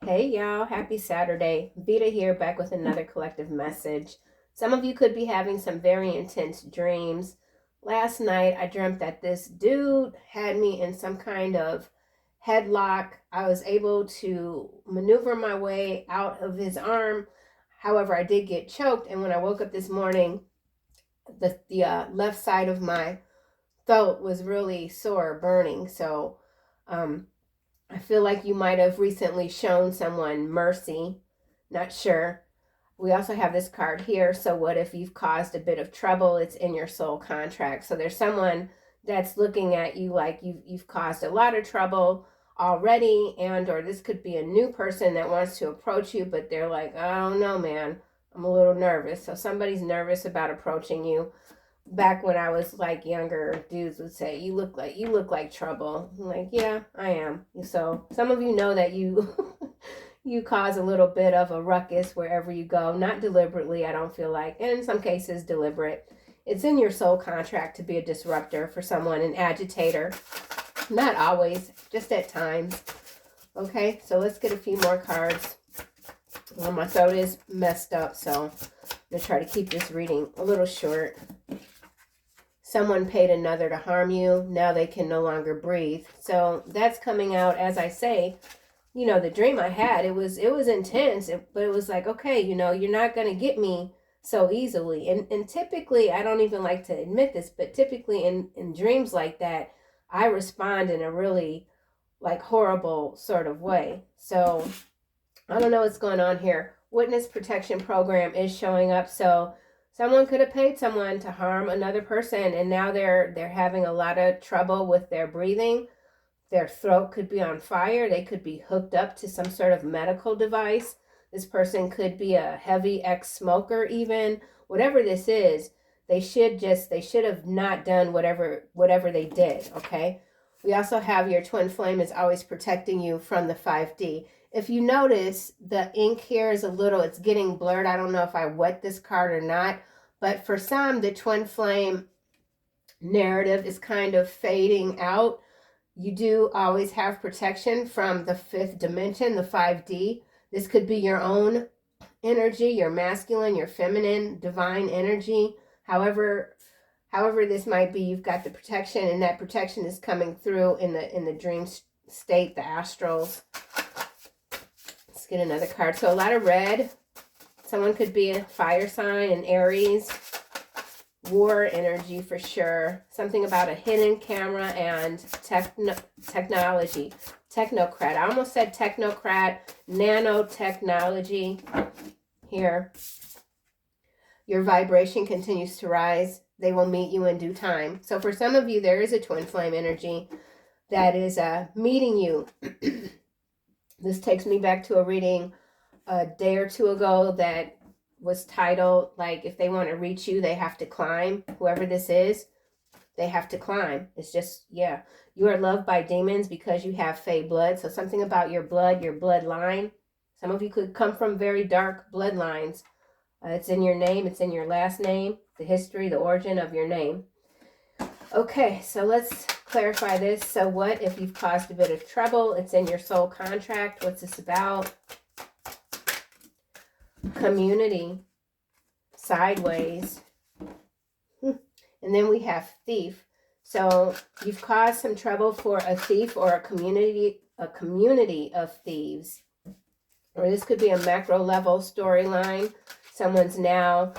Hey y'all, happy Saturday. Veda here, back with another collective message. Some of you could be having some very intense dreams. Last night I dreamt that this dude had me in some kind of headlock. I was able to maneuver my way out of his arm. However, I did get choked, and when I woke up this morning, the left side of my throat was really sore, burning. So, I feel like you might have recently shown someone mercy. Not sure. We also have this card here. So what if you've caused a bit of trouble? It's in your soul contract. So there's someone that's looking at you like you've caused a lot of trouble already, and or this could be a new person that wants to approach you, but they're like, I don't know, man. I'm a little nervous. So somebody's nervous about approaching you. Back when I was like younger, dudes would say, you look like trouble. I'm like, yeah, I am. So some of you know that you you cause a little bit of a ruckus wherever you go, not deliberately, I don't feel like, and in some cases deliberate. It's in your soul contract to be a disruptor for someone, an agitator. Not always, just at times. Okay, so let's get a few more cards. Well, my throat is messed up, so I'm going to try to keep this reading a little short. Someone paid another to harm you. Now they can no longer breathe. So that's coming out, as I say, the dream I had, it was intense, but it was like, okay, you're not going to get me so easily. And typically, I don't even like to admit this, but typically in dreams like that, I respond in a really like horrible sort of way. So I don't know what's going on here. Witness protection program is showing up. So someone could have paid someone to harm another person, and now they're having a lot of trouble with their breathing. Their throat could be on fire. They could be hooked up to some sort of medical device. This person could be a heavy ex-smoker even. Whatever this is, they should have not done whatever they did, okay? We also have your twin flame is always protecting you from the 5D. If you notice, the ink here is it's getting blurred. I don't know if I wet this card or not, but for some, the twin flame narrative is kind of fading out. You do always have protection from the fifth dimension, the 5D. This could be your own energy, your masculine, your feminine, divine energy. However this might be, you've got the protection, and that protection is coming through in the dream state, the astrals. Let's get another card. So a lot of red. Someone could be a fire sign, an Aries. War energy for sure. Something about a hidden camera and technology. Technocrat. I almost said technocrat. Nanotechnology here. Your vibration continues to rise. They will meet you in due time. So for some of you, there is a twin flame energy that is meeting you. This takes me back to a reading a day or two ago that was titled, like, if they want to reach you, they have to climb. Whoever this is, they have to climb. It's just, yeah. You are loved by demons because you have fey blood. So something about your blood, your bloodline. Some of you could come from very dark bloodlines. It's in your name. It's in your last name. The history, the origin of your name. Okay, so let's clarify this. So what if you've caused a bit of trouble? It's in your soul contract. What's this about? Community, sideways, and then we have thief. So you've caused some trouble for a thief or a community of thieves, or this could be a macro level storyline. Someone's now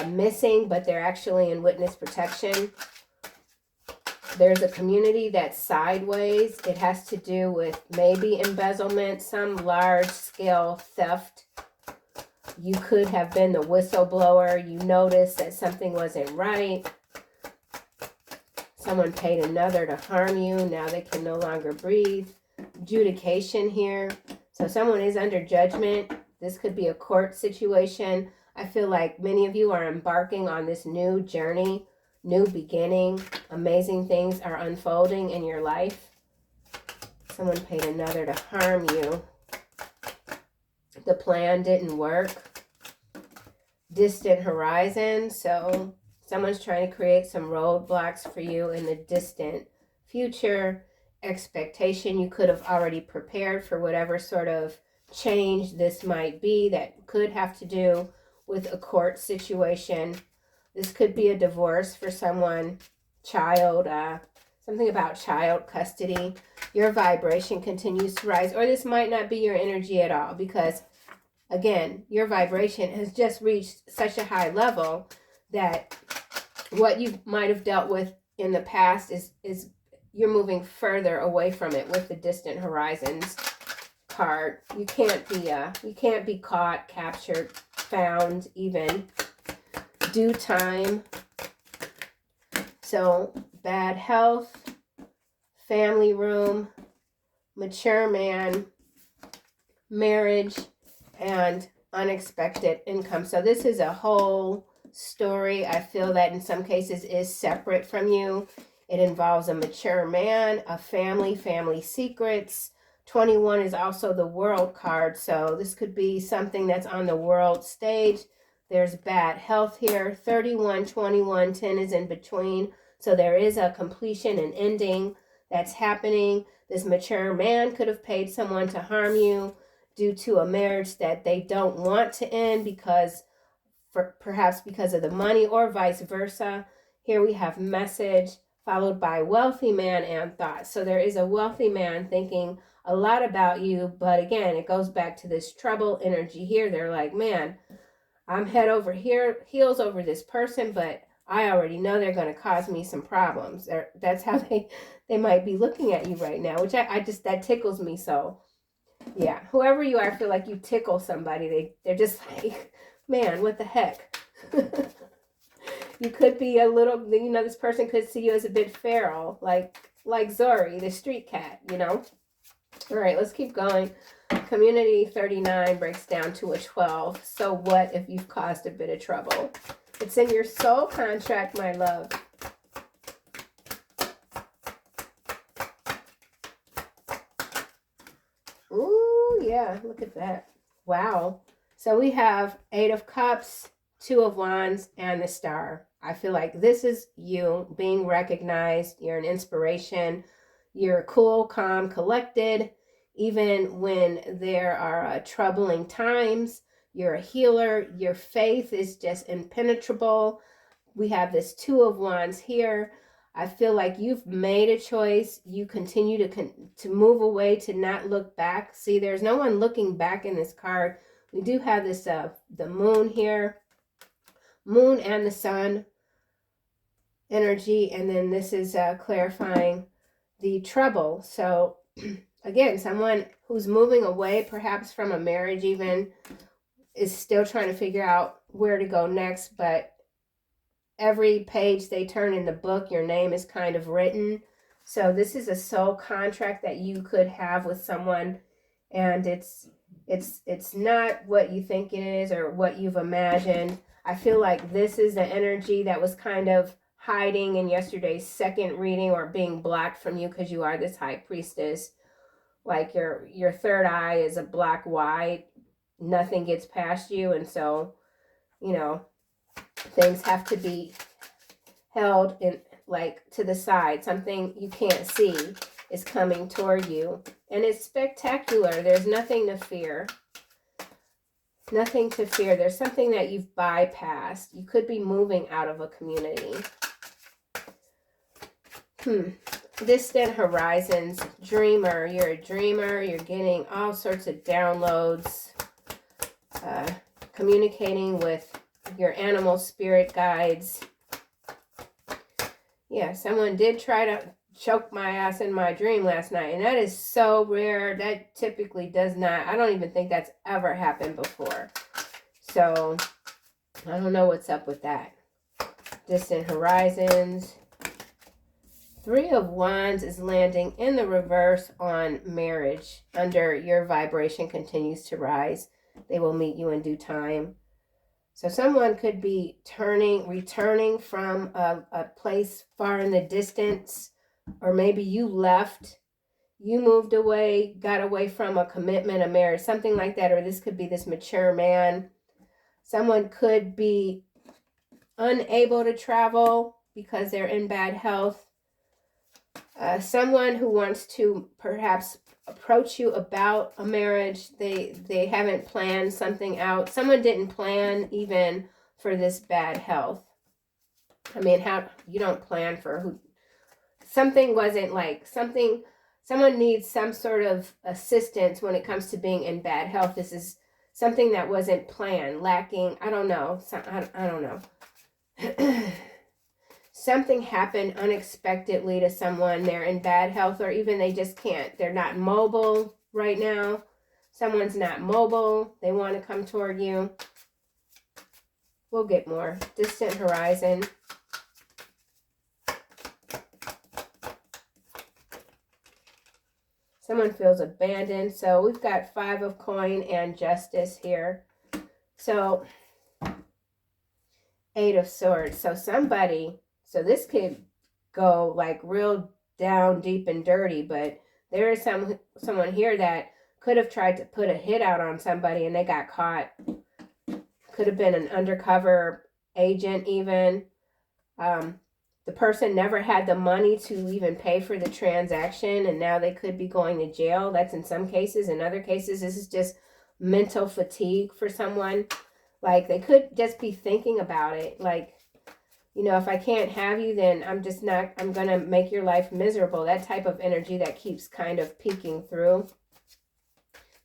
missing, but they're actually in witness protection. There's a community that's sideways. It has to do with maybe embezzlement, some large scale theft. You could have been the whistleblower. You noticed that something wasn't right. Someone paid another to harm you. Now they can no longer breathe. Adjudication here. So someone is under judgment. This could be a court situation. I feel like many of you are embarking on this new journey, new beginning. Amazing things are unfolding in your life. Someone paid another to harm you. The plan didn't work. Distant horizon. So someone's trying to create some roadblocks for you in the distant future. Expectation. You could have already prepared for whatever sort of change this might be that could have to do with a court situation. This could be a divorce for someone, child, something about child custody. Your vibration continues to rise, or this might not be your energy at all, because again, your vibration has just reached such a high level that what you might have dealt with in the past is you're moving further away from it with the distant horizons card. You can't be caught, captured, found, even. Due time. So bad health, family room, mature man, marriage, and unexpected income. So this is a whole story. I feel that in some cases is separate from you. It involves a mature man, a family secrets. 21 is also the world card. So this could be something that's on the world stage. There's bad health here. 31, 21, 10 is in between. So there is a completion and ending that's happening. This mature man could have paid someone to harm you due to a marriage that they don't want to end perhaps because of the money, or vice versa. Here we have message followed by wealthy man and thoughts. So there is a wealthy man thinking a lot about you, but again, it goes back to this trouble energy here. They're like, man, I'm head over heels over this person, but I already know they're going to cause me some problems. That's how they might be looking at you right now, which I just, that tickles me. So yeah, whoever you are, I feel like you tickle somebody. They're just like, man, what the heck? You could be a little, this person could see you as a bit feral, like Zori, the street cat, All right, let's keep going. Community 39 breaks down to a 12. So what if you've caused a bit of trouble? It's in your soul contract, my love. Ooh, yeah, look at that. Wow. So we have 8 of Cups, 2 of Wands, and the Star. I feel like this is you being recognized. You're an inspiration. You're cool, calm, collected. Even when there are troubling times, you're a healer. Your faith is just impenetrable. We have this 2 of Wands here. I feel like you've made a choice. You continue to move away, to not look back. See, there's no one looking back in this card. We do have this, the moon here. Moon and the sun energy. And then this is clarifying the trouble. So again, someone who's moving away, perhaps from a marriage even, is still trying to figure out where to go next. But every page they turn in the book, your name is kind of written. So this is a soul contract that you could have with someone, and it's not what you think it is or what you've imagined. I feel like this is the energy that was kind of hiding in yesterday's second reading, or being blocked from you, because you are this high priestess. Like your third eye is a black white. Nothing gets past you, and so things have to be held in, like, to the side. Something you can't see is coming toward you, and it's spectacular. There's nothing to fear. Nothing to fear. There's something that you've bypassed. You could be moving out of a community. Distant horizons. Dreamer. You're a dreamer. You're getting all sorts of downloads. Communicating with your animal spirit guides. Yeah, someone did try to choke my ass in my dream last night, and that is so rare. That typically does not, I don't even think that's ever happened before. So I don't know what's up with that. Distant horizons. 3 of Wands is landing in the reverse on marriage. Under your vibration continues to rise. They will meet you in due time. So someone could be returning from a place far in the distance, or maybe you left, you moved away, got away from a commitment, a marriage, something like that. Or this could be this mature man. Someone could be unable to travel because they're in bad health. Someone who wants to perhaps approach you about a marriage. They haven't planned something out. Someone didn't plan even for this bad health. I mean, how you don't plan for who something wasn't like something. Someone needs some sort of assistance when it comes to being in bad health. This is something that wasn't planned, lacking. I don't know. I don't know. Something happened unexpectedly to someone. They're in bad health, or even they just can't. They're not mobile right now. Someone's not mobile. They want to come toward you. We'll get more. Distant horizon. Someone feels abandoned. So we've got 5 of coin and justice here. So 8 of swords. So somebody, so this could go like real down, deep and dirty, but there is someone here that could have tried to put a hit out on somebody and they got caught. Could have been an undercover agent even. The person never had the money to even pay for the transaction, and now they could be going to jail. That's in some cases. In other cases, this is just mental fatigue for someone. Like, they could just be thinking about it. Like, you know, if I can't have you, then I'm going to make your life miserable. That type of energy that keeps kind of peeking through.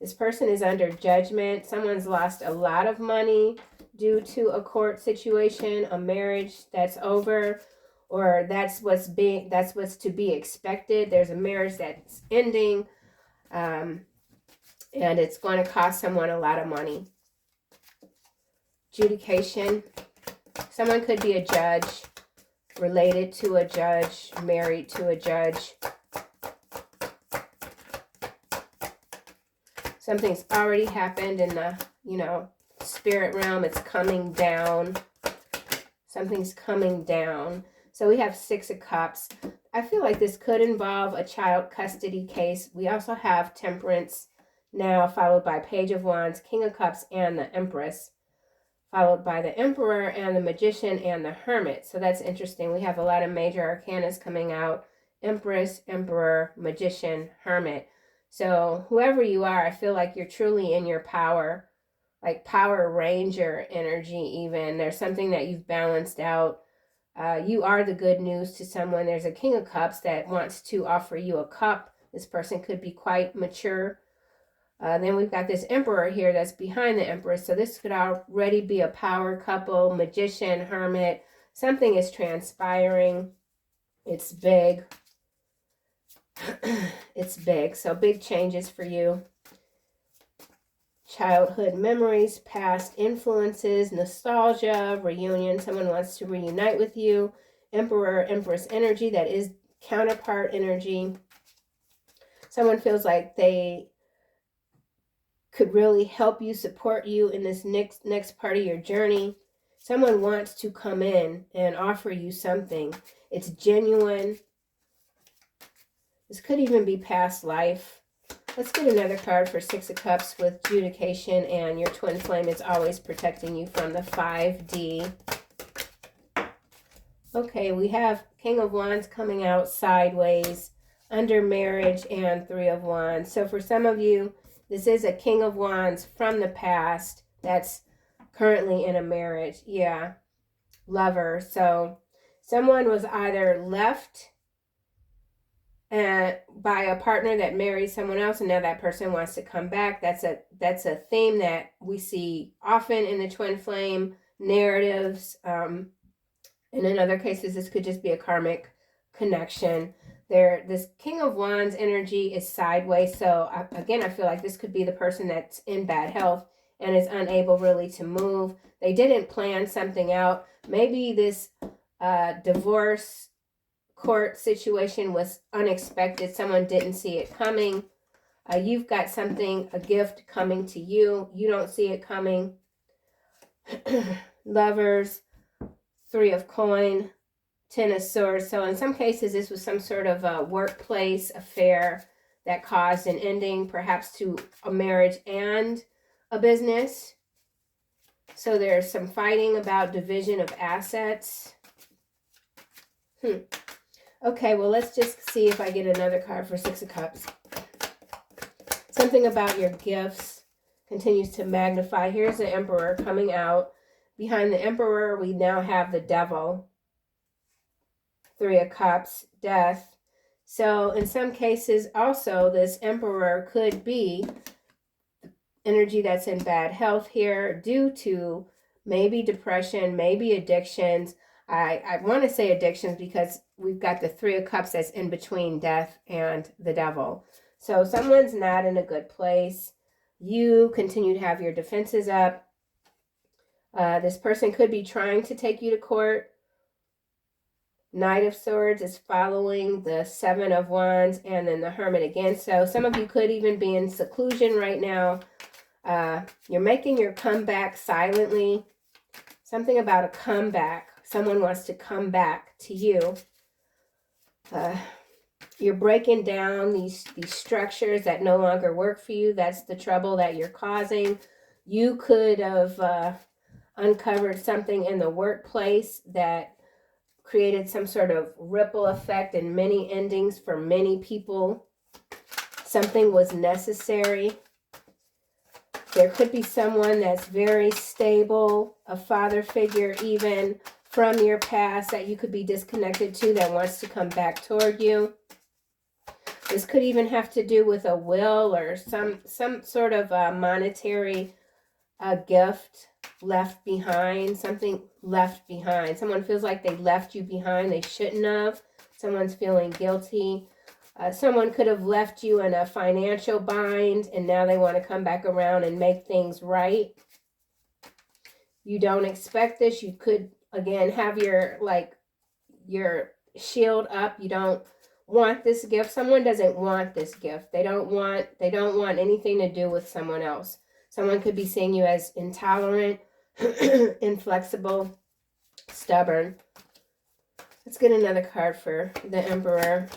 This person is under judgment. Someone's lost a lot of money due to a court situation, a marriage that's over, or that's what's to be expected. There's a marriage that's ending, and it's going to cost someone a lot of money. Adjudication. Someone could be a judge, related to a judge, married to a judge. Something's already happened in the, you know, spirit realm. It's coming down. Something's coming down. So we have 6 of Cups. I feel like this could involve a child custody case. We also have Temperance now, followed by Page of Wands, King of Cups, and the Empress, followed by the Emperor and the Magician and the Hermit. So that's interesting. We have a lot of major arcanas coming out. Empress, Emperor, Magician, Hermit. So whoever you are, I feel like you're truly in your power, like Power Ranger energy even. There's something that you've balanced out. You are the good news to someone. There's a King of Cups that wants to offer you a cup. This person could be quite mature. Then we've got this Emperor here that's behind the Empress. So this could already be a power couple, Magician, Hermit. Something is transpiring. It's big. It's big. So big changes for you. Childhood memories, past influences, nostalgia, reunion. Someone wants to reunite with you. Emperor, Empress energy. That is counterpart energy. Someone feels like they could really help you, support you in this next part of your journey. Someone wants to come in and offer you something. It's genuine. This could even be past life. Let's get another card for 6 of Cups with adjudication, and your twin flame is always protecting you from the 5D. Okay, we have King of Wands coming out sideways, under marriage, and 3 of Wands. So for some of you, this is a King of Wands from the past that's currently in a marriage. Yeah, Lover. So someone was either left by a partner that married someone else, and now that person wants to come back. That's a theme that we see often in the twin flame narratives. And in other cases, this could just be a karmic connection. This King of Wands energy is sideways. So again, I feel like this could be the person that's in bad health and is unable really to move. They didn't plan something out. Maybe this divorce court situation was unexpected. Someone didn't see it coming. You've got something, a gift coming to you. You don't see it coming. Lovers, 3 of coin, 10 of swords. So in some cases, this was some sort of a workplace affair that caused an ending, perhaps to a marriage and a business. So there's some fighting about division of assets. Okay, well, let's just see if I get another card for 6 of Cups. Something about your gifts continues to magnify. Here's the Emperor coming out. Behind the Emperor, we now have the Devil. 3 of Cups, Death. So in some cases, also, this Emperor could be energy that's in bad health here due to maybe depression, maybe addictions. I want to say addictions because we've got the 3 of Cups that's in between Death and the Devil. So someone's not in a good place. You continue to have your defenses up. This person could be trying to take you to court. Knight of Swords is following the 7 of Wands and then the Hermit again. So some of you could even be in seclusion right now. You're making your comeback silently. Something about a comeback. Someone wants to come back to you. You're breaking down these structures that no longer work for you. That's the trouble that you're causing. You could have uncovered something in the workplace that created some sort of ripple effect and many endings for many people. Something was necessary. There could be someone that's very stable, a father figure even from your past that you could be disconnected to that wants to come back toward you. This could even have to do with a will or some sort of monetary gift left behind, something left behind. Someone feels like they left you behind. They shouldn't have. Someone's feeling guilty. Someone could have left you in a financial bind and now they want to come back around and make things right. You don't expect this. You could, again, have your shield up. You don't want this gift. Someone doesn't want this gift. They don't want anything to do with someone else. Someone could be seeing you as intolerant, inflexible, stubborn. Let's get another card for the Emperor.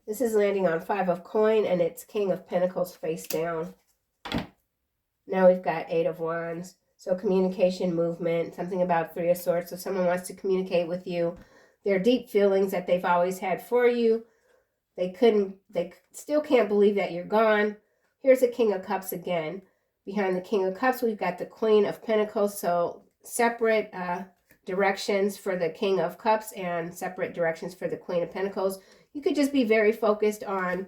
This is landing on 5 of Coin and it's King of Pentacles face down. Now we've got 8 of Wands. So communication, movement, something about 3 of Swords. So someone wants to communicate with you. Their deep feelings that they've always had for you. They still can't believe that you're gone. Here's the King of Cups again. Behind the King of Cups, we've got the Queen of Pentacles. So separate directions for the King of Cups and separate directions for the Queen of Pentacles. You could just be very focused on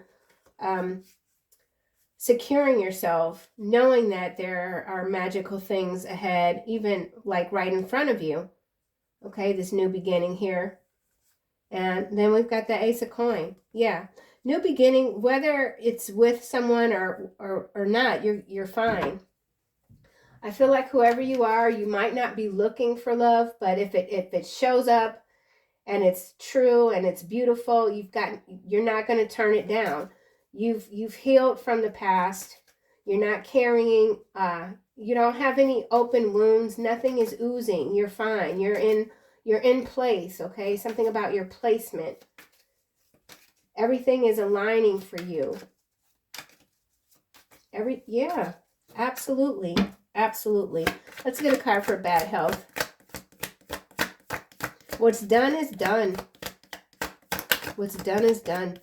securing yourself, knowing that there are magical things ahead, even like right in front of you. Okay, this new beginning here. And then we've got the Ace of Coin. Yeah, new beginning, whether it's with someone or not, you're fine. I feel like whoever you are, you might not be looking for love, but if it shows up and it's true and it's beautiful, you're not going to turn it down. You've healed from the past. You're not carrying, you don't have any open wounds. Nothing is oozing. You're fine. You're in place, okay? Something about your placement. Everything is aligning for you. Yeah, absolutely. Absolutely. Let's get a card for bad health. What's done is done. What's done is done.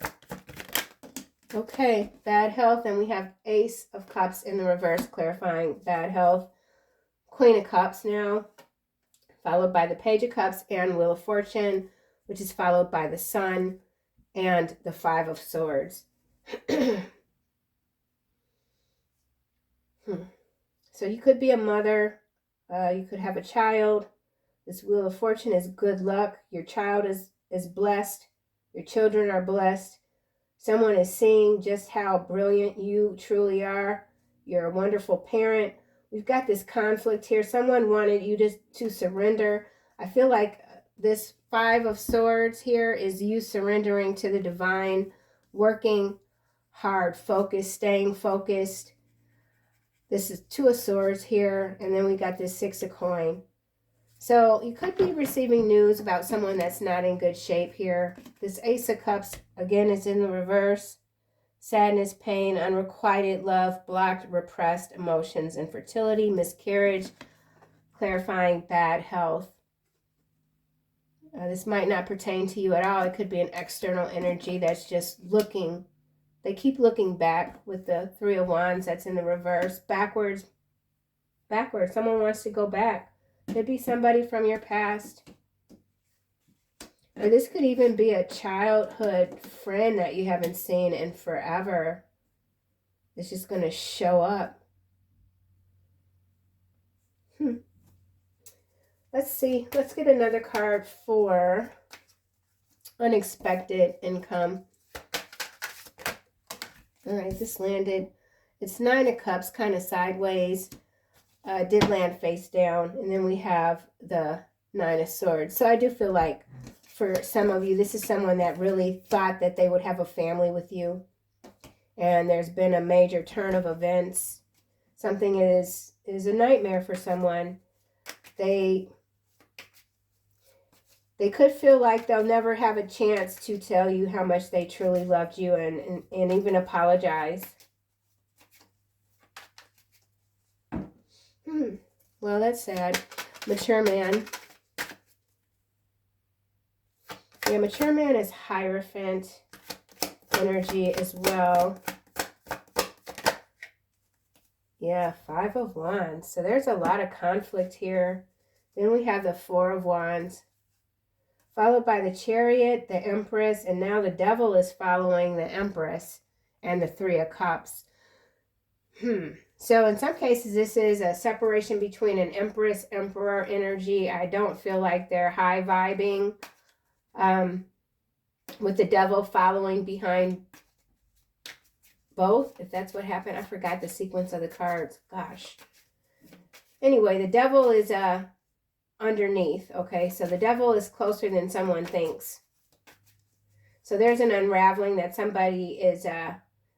Okay, bad health, and we have Ace of Cups in the reverse, clarifying bad health. Queen of Cups now, followed by the Page of Cups and Wheel of Fortune, which is followed by the Sun and the 5 of Swords. So you could be a mother, you could have a child. This Wheel of Fortune is good luck. Your child is blessed. Your children are blessed. Someone is seeing just how brilliant you truly are. You're a wonderful parent. We've got this conflict here. Someone wanted you to surrender. I feel like this 5 of Swords here is you surrendering to the divine, working hard, focused, staying focused. This is 2 of Swords here, and then we got this 6 of Coin. So you could be receiving news about someone that's not in good shape here. This Ace of Cups, again, is in the reverse. Sadness, pain, unrequited love, blocked, repressed emotions, infertility, miscarriage, clarifying bad health. This might not pertain to you at all. It could be an external energy that's just looking. They keep looking back with the Three of Wands that's in the reverse. Backwards. Backwards. Someone wants to go back. Could be somebody from your past. Or this could even be a childhood friend that you haven't seen in forever. It's just going to show up. Let's see. Let's get another card for unexpected income. All right, this landed. It's Nine of Cups, kind of sideways. Did land face down. And then we have the Nine of Swords. So I do feel like for some of you, this is someone that really thought that they would have a family with you. And there's been a major turn of events. Something is a nightmare for someone. They could feel like they'll never have a chance to tell you how much they truly loved you and even apologize. Well, that's sad. Mature man. Yeah, mature man is Hierophant energy as well. Yeah, Five of Wands. So there's a lot of conflict here. Then we have the Four of Wands, followed by the Chariot, the Empress, and now the Devil is following the Empress and the Three of Cups. So in some cases, this is a separation between an Empress, Emperor energy. I don't feel like they're high vibing. With the Devil following behind both, if that's what happened. I forgot the sequence of the cards. Gosh. Anyway, the Devil is underneath. Okay, so the Devil is closer than someone thinks. So there's an unraveling that somebody is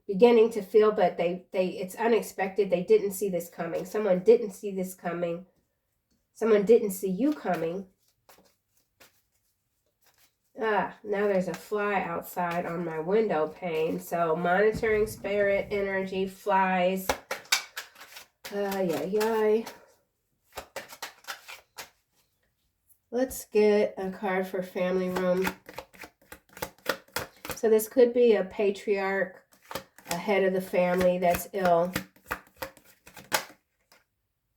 beginning to feel, but it's unexpected. They didn't see this coming. Someone didn't see this coming. Someone didn't see you coming. Now there's a fly outside on my window pane. So monitoring spirit energy, flies. Let's get a card for family room. So this could be a patriarch, a head of the family that's ill.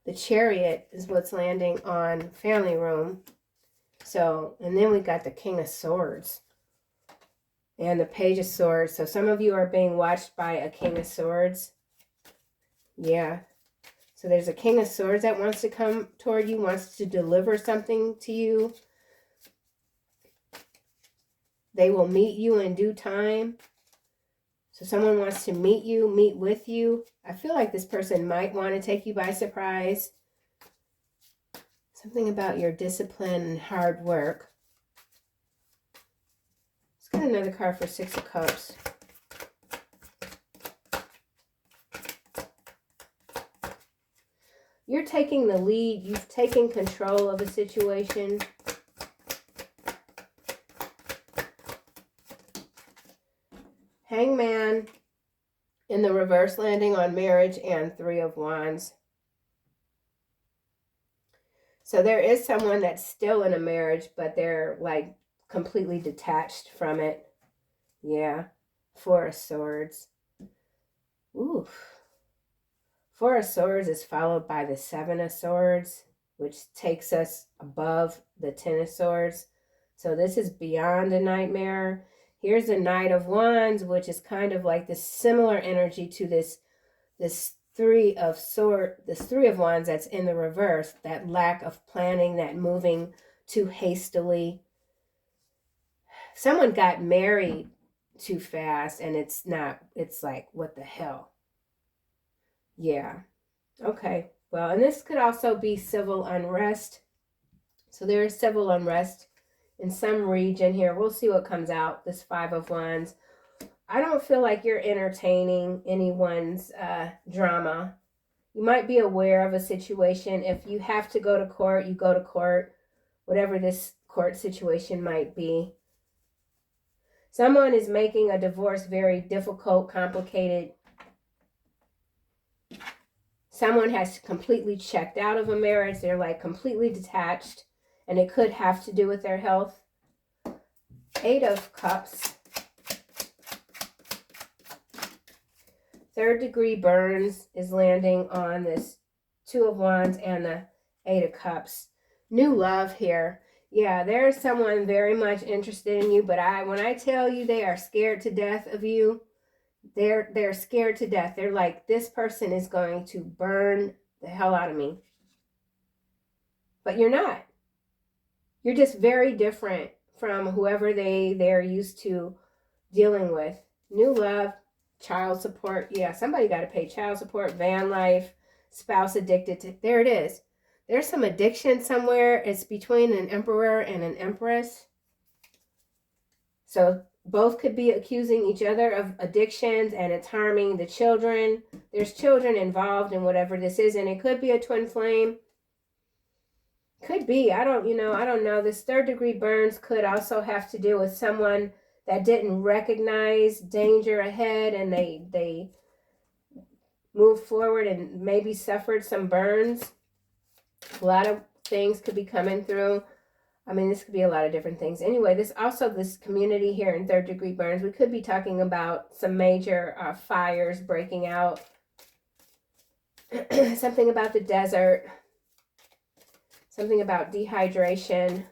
The Chariot is what's landing on family room. So, and then we got the King of Swords and the Page of Swords. So some of you are being watched by a King of Swords. Yeah. So there's a King of Swords that wants to come toward you, wants to deliver something to you. They will meet you in due time. So someone wants to meet you, meet with you. I feel like this person might want to take you by surprise. Something about your discipline and hard work. Let's get another card for Six of Cups. You're taking the lead. You've taken control of a situation. Hangman in the reverse landing on marriage and Three of Wands. So there is someone that's still in a marriage, but they're like completely detached from it. Yeah. Four of Swords. Ooh. Four of Swords is followed by the Seven of Swords, which takes us above the Ten of Swords. So this is beyond a nightmare. Here's the Knight of Wands, which is kind of like this similar energy to this Three of Wands that's in the reverse, that lack of planning, that moving too hastily. Someone got married too fast and it's like, what the hell? Yeah. Okay. Well, and this could also be civil unrest. So there is civil unrest in some region here. We'll see what comes out. This Five of Wands. I don't feel like you're entertaining anyone's drama. You might be aware of a situation. If you have to go to court, you go to court. Whatever this court situation might be. Someone is making a divorce very difficult, complicated. Someone has completely checked out of a marriage. They're like completely detached. And it could have to do with their health. Eight of Cups. Third degree burns is landing on this Two of Wands and the Eight of Cups. New love here. Yeah, there's someone very much interested in you, but when I tell you they are scared to death of you, they're scared to death. They're like, this person is going to burn the hell out of me. But you're not. You're just very different from whoever they're used to dealing with. New love, child support. Yeah, somebody got to pay child support, van life, spouse addicted to. There it is. There's some addiction somewhere. It's between an emperor and an empress. So both could be accusing each other of addictions, and it's harming the children. There's children involved in whatever this is, and it could be a twin flame. Could be. I don't know. This third degree burns could also have to do with someone that didn't recognize danger ahead, and they moved forward and maybe suffered some burns. A lot of things could be coming through. I mean, this could be a lot of different things. Anyway, this community here in third degree burns, we could be talking about some major fires breaking out. Something about the desert. Something about dehydration.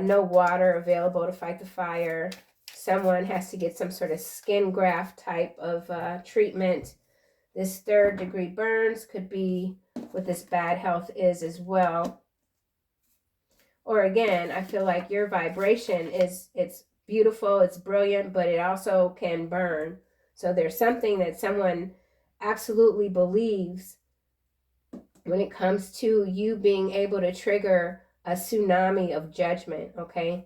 No water available to fight the fire. Someone has to get some sort of skin graft type of treatment. This third degree burns could be what this bad health is as well. Or again, I feel like your vibration it's beautiful, it's brilliant, but it also can burn. So there's something that someone absolutely believes when it comes to you being able to trigger a tsunami of judgment, okay?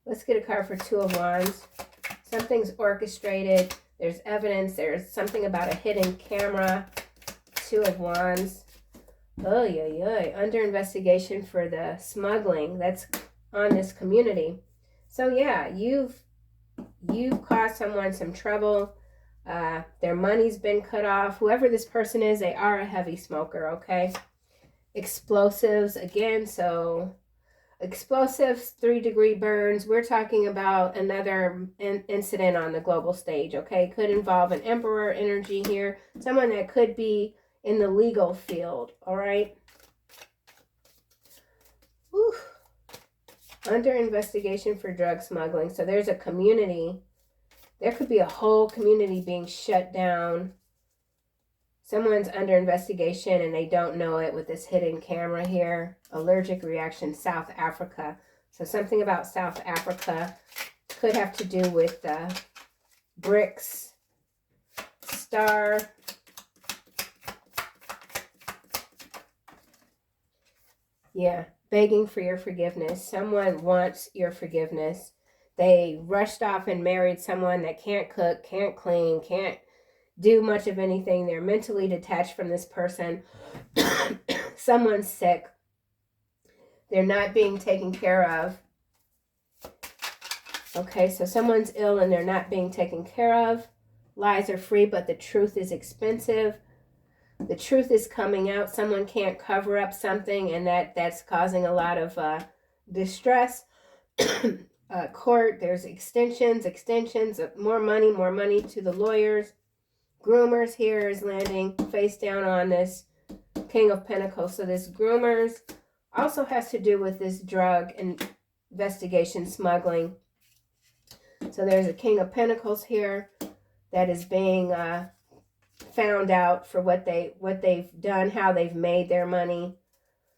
Let's get a card for Two of Wands. Something's orchestrated. There's evidence. There's something about a hidden camera. Two of Wands. Oh, yeah. Under investigation for the smuggling that's on this community. So, yeah, you've caused someone some trouble. Their money's been cut off. Whoever this person is, they are a heavy smoker, okay? Explosives, again, so explosives, 3 degree burns. We're talking about another incident on the global stage, okay? Could involve an emperor energy here. Someone that could be in the legal field, all right? Whew. Under investigation for drug smuggling. So there's a community. There could be a whole community being shut down. Someone's under investigation and they don't know it with this hidden camera here. Allergic reaction, South Africa. So something about South Africa could have to do with BRICS, star. Yeah, begging for your forgiveness. Someone wants your forgiveness. They rushed off and married someone that can't cook, can't clean, can't do much of anything. They're mentally detached from this person. Someone's sick. They're not being taken care of. Okay, so someone's ill and they're not being taken care of. Lies are free, but the truth is expensive. The truth is coming out. Someone can't cover up something, and that's causing a lot of distress. Court, there's extensions, more money to the lawyers. Groomers here is landing face down on this King of Pentacles. So this groomers also has to do with this drug investigation, smuggling. So there's a King of Pentacles here that is being found out for what they've done, how they've made their money.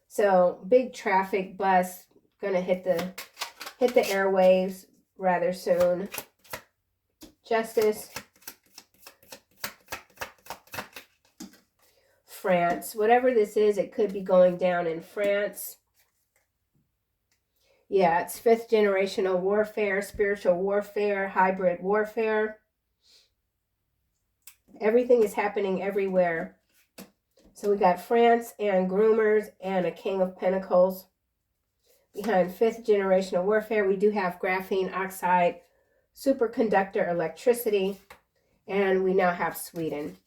So big traffic bus gonna hit the airwaves rather soon. Justice. France. Whatever this is, it could be going down in France. Yeah, it's 5th generational warfare, spiritual warfare, hybrid warfare. Everything is happening everywhere. So we got France and groomers and a King of Pentacles. Behind 5th generational warfare, we do have graphene oxide, superconductor electricity, and we now have Sweden.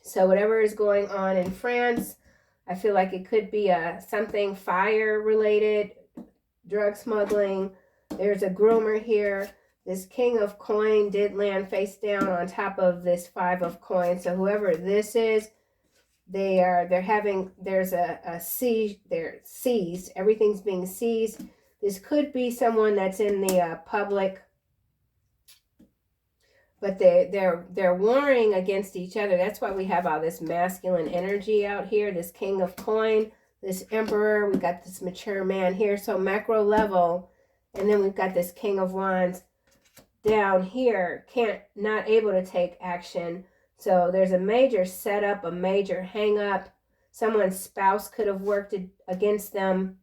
So whatever is going on in France, I feel like it could be something fire related, drug smuggling, There's a groomer here. This king of coin did land face down on top of this 5 of coins. So whoever this is, they're having, there's a siege, they're seized. Everything's being seized. This could be someone that's in the public, but they're warring against each other. That's why we have all this masculine energy out here. This king of coin, this emperor, we got this mature man here. So macro level, and then we've got this king of wands down here, not able to take action. So there's a major setup, a major hang up. Someone's spouse could have worked against them.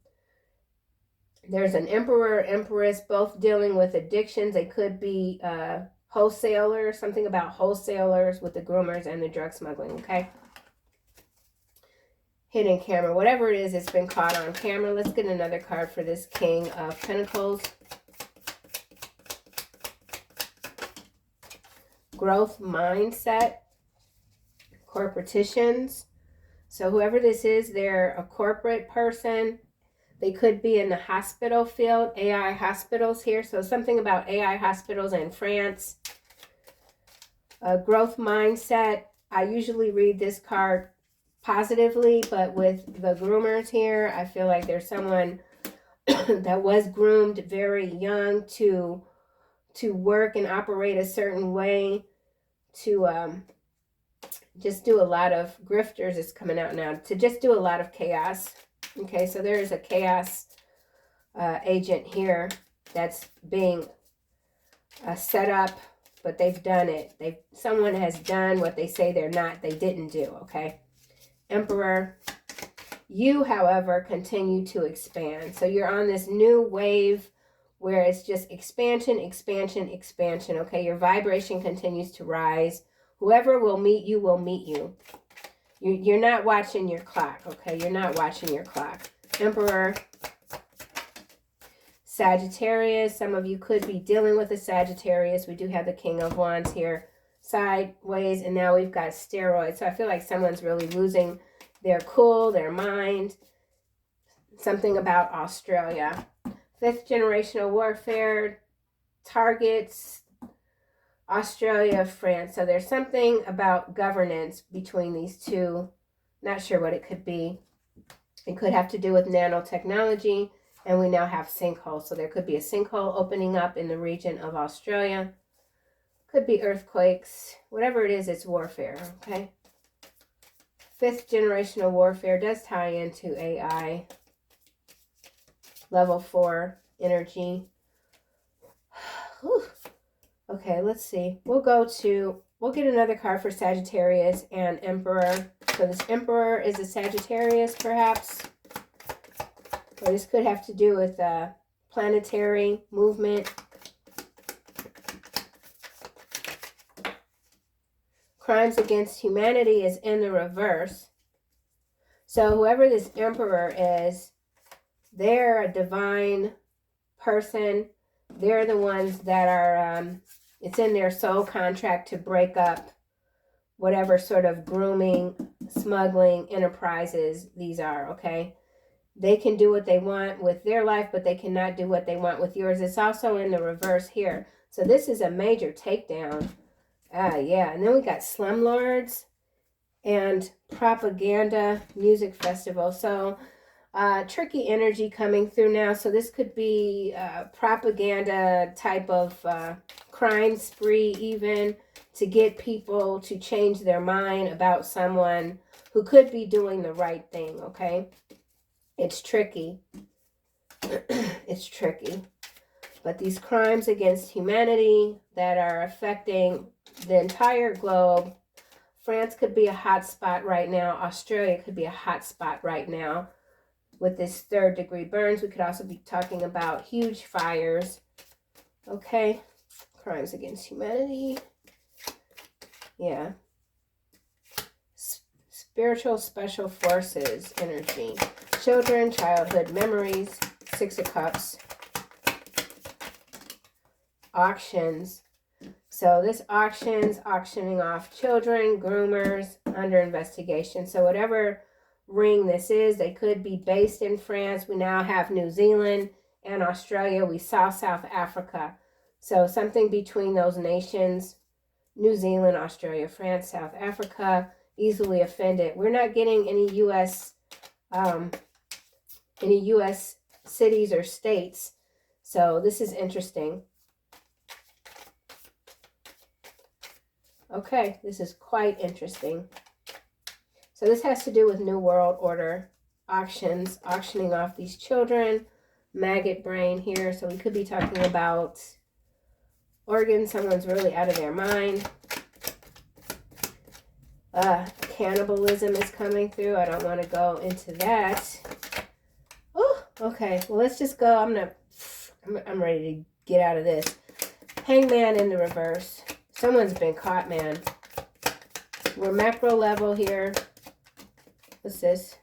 There's an emperor, empress, both dealing with addictions. They could be wholesalers, something about wholesalers with the groomers and the drug smuggling, okay? Hidden camera, whatever it is, it's been caught on camera. Let's get another card for this King of Pentacles. Growth mindset, corporatitions. So whoever this is, they're a corporate person. They could be in the hospital field, AI hospitals here. So something about AI hospitals in France. Growth mindset. I usually read this card positively, but with the groomers here, I feel like there's someone that was groomed very young to work and operate a certain way, to just do a lot of grifters is coming out now, to just do a lot of chaos. Okay, so there is a chaos agent here that's being set up, but they've done it. Someone has done what they say they didn't do, okay? Emperor. You, however, continue to expand. So you're on this new wave where it's just expansion, expansion, expansion, okay? Your vibration continues to rise. Whoever will meet you will meet you. You're not watching your clock, okay? You're not watching your clock. Emperor. Sagittarius. Some of you could be dealing with a Sagittarius. We do have the King of Wands here sideways, and now we've got steroids. So I feel like someone's really losing their cool, their mind. Something about Australia. 5th generational warfare, targets, Australia, France. So there's something about governance between these two. Not sure what it could be. It could have to do with nanotechnology, and we now have sinkholes. So there could be a sinkhole opening up in the region of Australia. Could be earthquakes. Whatever it is, it's warfare, okay? 5th generational warfare does tie into AI. Level 4 energy. Whew. Okay, let's see. We'll get another card for Sagittarius and Emperor. So this Emperor is a Sagittarius, perhaps. Or this could have to do with planetary movement. Crimes against humanity is in the reverse. So whoever this Emperor is, they're a divine person. They're the ones that are, it's in their soul contract to break up whatever sort of grooming, smuggling enterprises these are, okay? They can do what they want with their life, but they cannot do what they want with yours. It's also in the reverse here. So this is a major takedown. Yeah, and then we got slumlords and propaganda music festival. So tricky energy coming through now. So this could be propaganda type of crime spree, even to get people to change their mind about someone who could be doing the right thing, okay? It's tricky. It's tricky. But these crimes against humanity that are affecting the entire globe. France could be a hot spot right now. Australia could be a hot spot right now. With this 3rd degree burns, we could also be talking about huge fires. Okay. Crimes against humanity. Yeah. Spiritual special forces energy. Children, childhood memories. 6 of Cups. Auctions. So this auctioning off children, groomers, under investigation. So whatever ring this is, they could be based in France. We now have New Zealand and Australia. We saw South Africa. So something between those nations, New Zealand, Australia, France, South Africa, easily offended. We're not getting any U.S. Cities or states. So this is interesting. Okay, this is quite interesting. So this has to do with New World Order auctions, auctioning off these children, maggot brain here. So we could be talking about organs. Someone's really out of their mind. Cannibalism is coming through. I don't want to go into that. Oh, okay. Well, let's just go. I'm ready to get out of this. Hangman in the reverse. Someone's been caught, man. We're macro level here. What's this?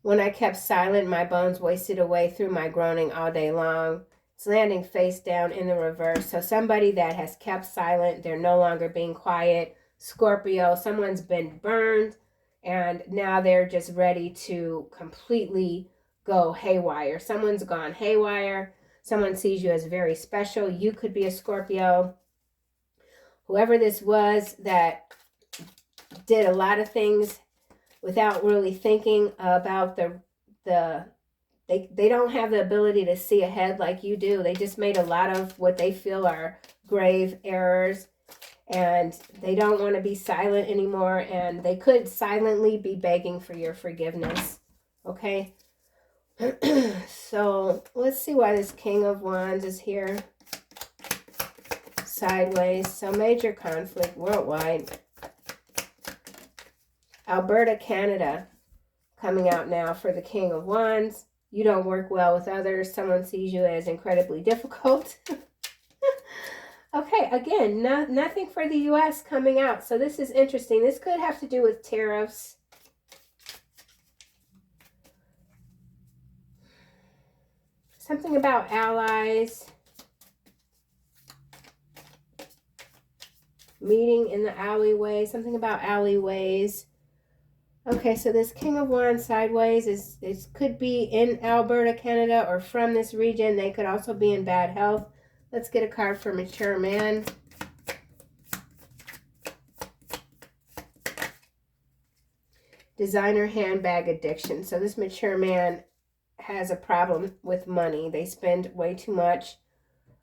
When I kept silent, my bones wasted away through my groaning all day long. It's landing face down in the reverse. So somebody that has kept silent, they're no longer being quiet. Scorpio, someone's been burned, and now they're just ready to completely go haywire. Someone's gone haywire. Someone sees you as very special. You could be a Scorpio. Whoever this was that did a lot of things without really thinking about they don't have the ability to see ahead like you do. They just made a lot of what they feel are grave errors, and they don't want to be silent anymore, and they could silently be begging for your forgiveness. Okay? So let's see why this King of Wands is here. Sideways. So major conflict worldwide. Alberta, Canada, coming out now for the King of Wands. You don't work well with others. Someone sees you as incredibly difficult. Okay, again, nothing for the U.S. coming out. So this is interesting. This could have to do with tariffs. Something about allies. Meeting in the alleyway. Something about alleyways. Okay, so this King of Wands sideways could be in Alberta, Canada, or from this region. They could also be in bad health. Let's get a card for mature man. Designer handbag addiction. So this mature man has a problem with money. They spend way too much.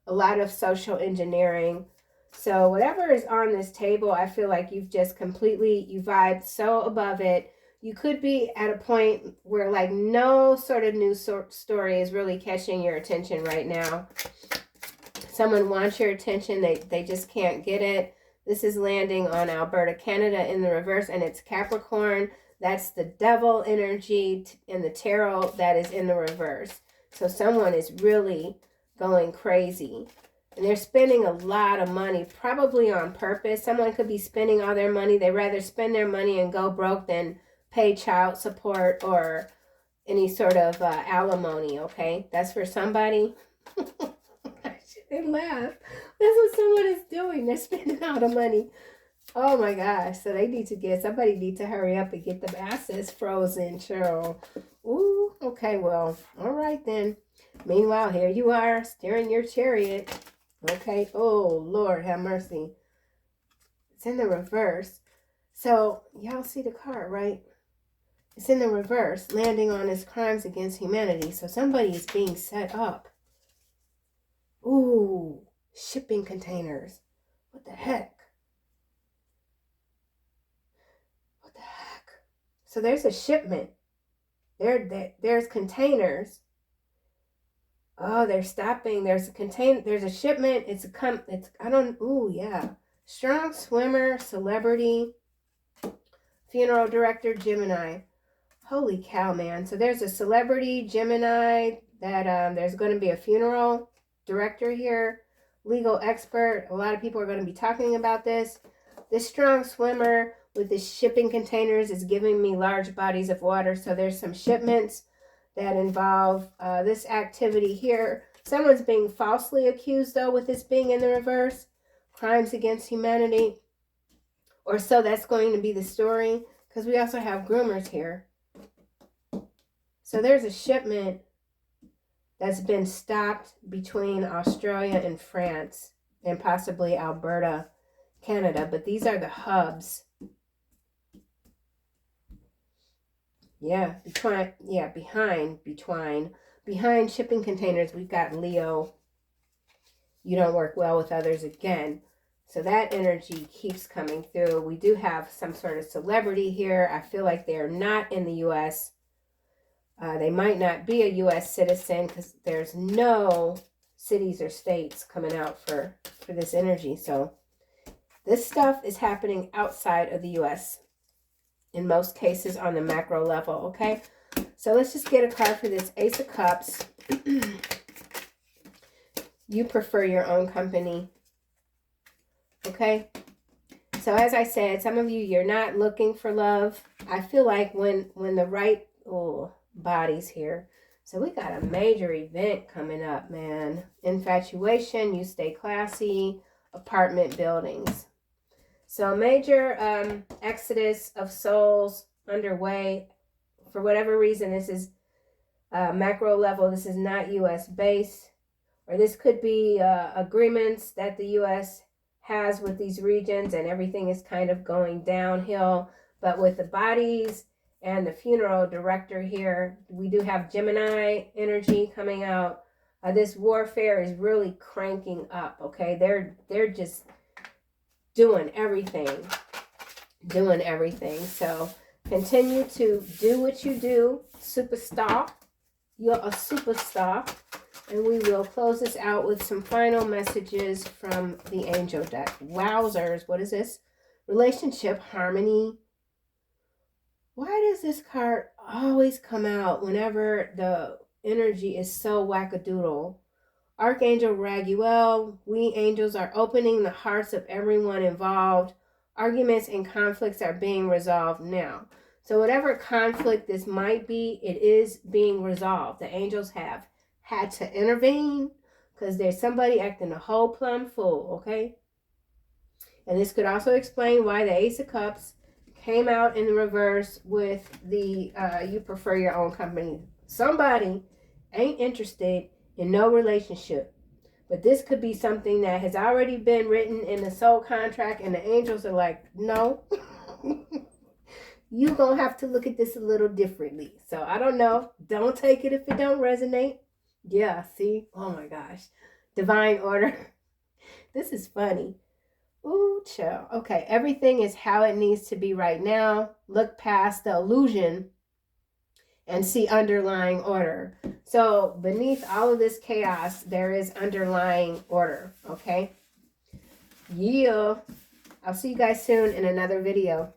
A lot of social engineering. So whatever is on this table, I feel like you've just completely, you vibe so above it. You could be at a point where like no sort of news story is really catching your attention right now. Someone wants your attention. They just can't get it. This is landing on Alberta, Canada in the reverse, and it's Capricorn. That's the devil energy in the tarot that is in the reverse. So someone is really going crazy. And they're spending a lot of money, probably on purpose. Someone could be spending all their money. They'd rather spend their money and go broke than pay child support or any sort of alimony, okay? That's for somebody. I shouldn't laugh. That's what someone is doing. They're spending all the money. Oh my gosh. So they need to somebody needs to hurry up and get them assets frozen, Cheryl. Ooh, okay, well, all right then. Meanwhile, here you are, steering your chariot. Okay, oh, Lord, have mercy. It's in the reverse. So, y'all see the card, right? It's in the reverse, landing on his crimes against humanity. So somebody is being set up. Ooh, shipping containers. What the heck? What the heck? So there's a shipment. There's containers. Oh, they're stopping. There's a container. There's a shipment. Ooh, yeah. Strong swimmer, celebrity, funeral director, Gemini. Holy cow, man. So there's a celebrity, Gemini, that there's going to be a funeral director here, legal expert. A lot of people are going to be talking about this. This strong swimmer with the shipping containers is giving me large bodies of water. So there's some shipments that involve this activity here. Someone's being falsely accused, though, with this being in the reverse. Crimes against humanity. Or so that's going to be the story. Because we also have groomers here. So there's a shipment that's been stopped between Australia and France and possibly Alberta, Canada. But these are the hubs. Yeah, behind shipping containers, we've got Leo. You don't work well with others again. So that energy keeps coming through. We do have some sort of celebrity here. I feel like they're not in the U.S. They might not be a U.S. citizen because there's no cities or states coming out for this energy. So this stuff is happening outside of the U.S. in most cases on the macro level, okay? So let's just get a card for this Ace of Cups. You prefer your own company, okay? So as I said, some of you, you're not looking for love. I feel like when the right bodies here. So we got a major event coming up, man. Infatuation, you stay classy, apartment buildings. So major exodus of souls underway. For whatever reason, this is macro level. This is not U.S. based. Or this could be agreements that the U.S. has with these regions and everything is kind of going downhill. But with the bodies and the funeral director here, we do have Gemini energy coming out. This warfare is really cranking up, okay? They're just doing everything. So continue to do what you do, superstar. You're a superstar. And we will close this out with some final messages from the angel deck. Wowzers, what is this? Relationship harmony. Why does this card always come out whenever the energy is so wackadoodle? Archangel Raguel, we angels are opening the hearts of everyone involved. Arguments and conflicts are being resolved now. So whatever conflict this might be, it is being resolved. The angels have had to intervene because there's somebody acting a whole plumb fool, okay? And this could also explain why the Ace of Cups came out in the reverse with the you prefer your own company. Somebody ain't interested in no relationship. But this could be something that has already been written in the soul contract and the angels are like, no. You're going to have to look at this a little differently. So I don't know. Don't take it if it don't resonate. Yeah, see? Oh my gosh. Divine order. This is funny. Ooh, chill. Okay, everything is how it needs to be right now. Look past the illusion and see underlying order. So beneath all of this chaos, there is underlying order, okay? Yeah. I'll see you guys soon in another video.